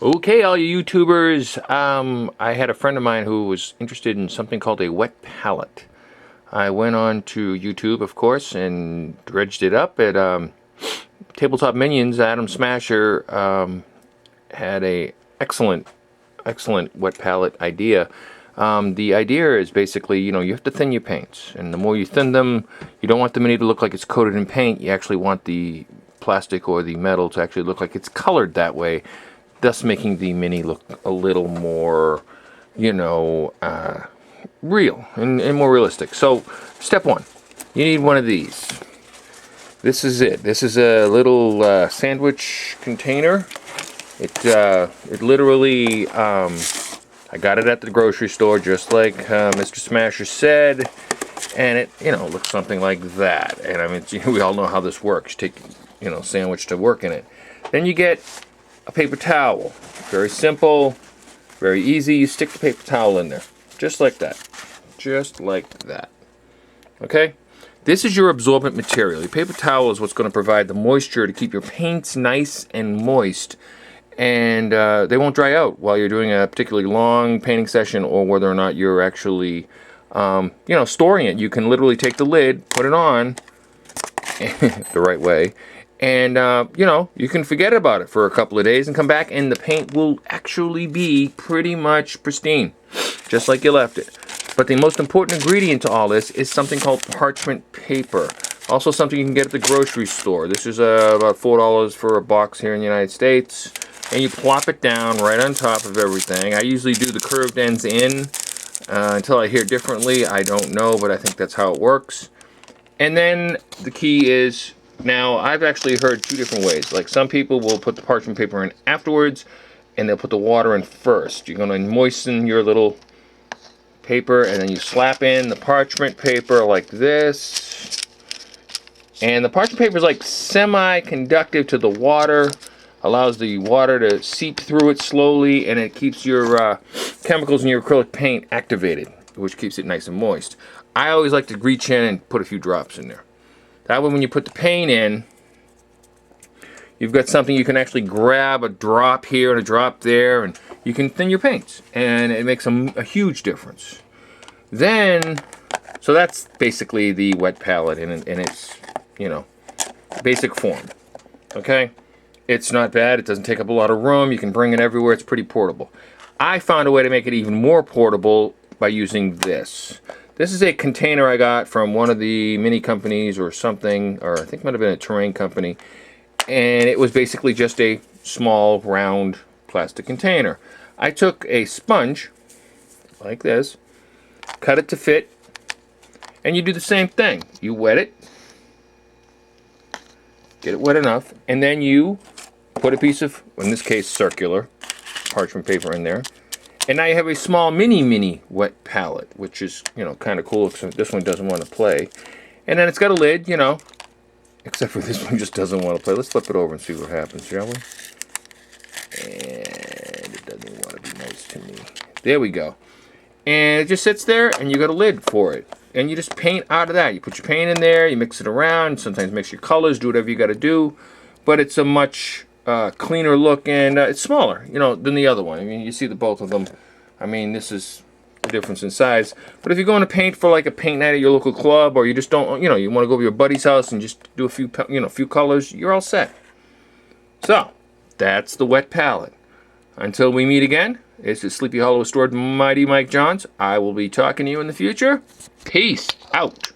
Okay, all you YouTubers, I had a friend of mine who was interested in something called a wet palette. I went on to YouTube, of course, and dredged it up at Tabletop Minions. Adam Smasher had a excellent wet palette idea. The idea is basically, you have to thin your paints, and the more you thin them, you don't want the mini to look like it's coated in paint. You actually want the plastic or the metal to actually look like it's colored that way, thus making the mini look a little more, real and more realistic. So, step one, you need one of these. This is it. This is a little sandwich container. It literally, I got it at the grocery store, just like Mr. Smasher said, and it, looks something like that. And I mean, we all know how this works. You take, sandwich to work in it. Then you get a paper towel. Very simple, very easy. You stick the paper towel in there, just like that. Just like that. Okay? This is your absorbent material. Your paper towel is what's going to provide the moisture to keep your paints nice and moist. And they won't dry out while you're doing a particularly long painting session, or whether or not you're actually, storing it. You can literally take the lid, put it on the right way, and, you can forget about it for a couple of days and come back, and the paint will actually be pretty much pristine, just like you left it. But the most important ingredient to all this is something called parchment paper. Also something you can get at the grocery store. This is about $4 for a box here in the United States. And you plop it down right on top of everything. I usually do the curved ends in until I hear differently. I don't know, but I think that's how it works. And then the key is, now I've actually heard two different ways. Like, some people will put the parchment paper in afterwards, and they'll put the water in first. You're going to moisten your little paper, and then you slap in the parchment paper like this. And the parchment paper is like semi-conductive to the water. Allows the water to seep through it slowly, and it keeps your chemicals in your acrylic paint activated, which keeps it nice and moist. I always like to reach in and put a few drops in there. That way, when you put the paint in, you've got something you can actually grab, a drop here and a drop there, and you can thin your paints, and it makes a huge difference. Then, so that's basically the wet palette in its, basic form. Okay? It's not bad. It doesn't take up a lot of room. You can bring it everywhere. It's pretty portable. I found a way to make it even more portable by using this. This is a container I got from one of the mini companies or something, or I think it might have been a terrain company. And it was basically just a small, round plastic container. I took a sponge, like this, cut it to fit, and you do the same thing. You wet it, get it wet enough, and then you put a piece of, in this case, circular parchment paper in there. And now you have a small mini wet palette, which is, kind of cool, except this one doesn't want to play. And then it's got a lid, except for this one just doesn't want to play. Let's flip it over and see what happens, shall we? And it doesn't want to be nice to me. There we go. And it just sits there, and you got a lid for it. And you just paint out of that. You put your paint in there, you mix it around, sometimes mix your colors, do whatever you got to do. But it's a much cleaner look, and it's smaller, than the other one. I mean, you see the both of them. I mean, this is the difference in size. But if you're going to paint for like a paint night at your local club, or you just don't, you want to go to your buddy's house and just do a few, few colors, you're all set. So, that's the wet palette. Until we meet again, this is Sleepy Hollow Restored Mighty Mike Johns. I will be talking to you in the future. Peace out.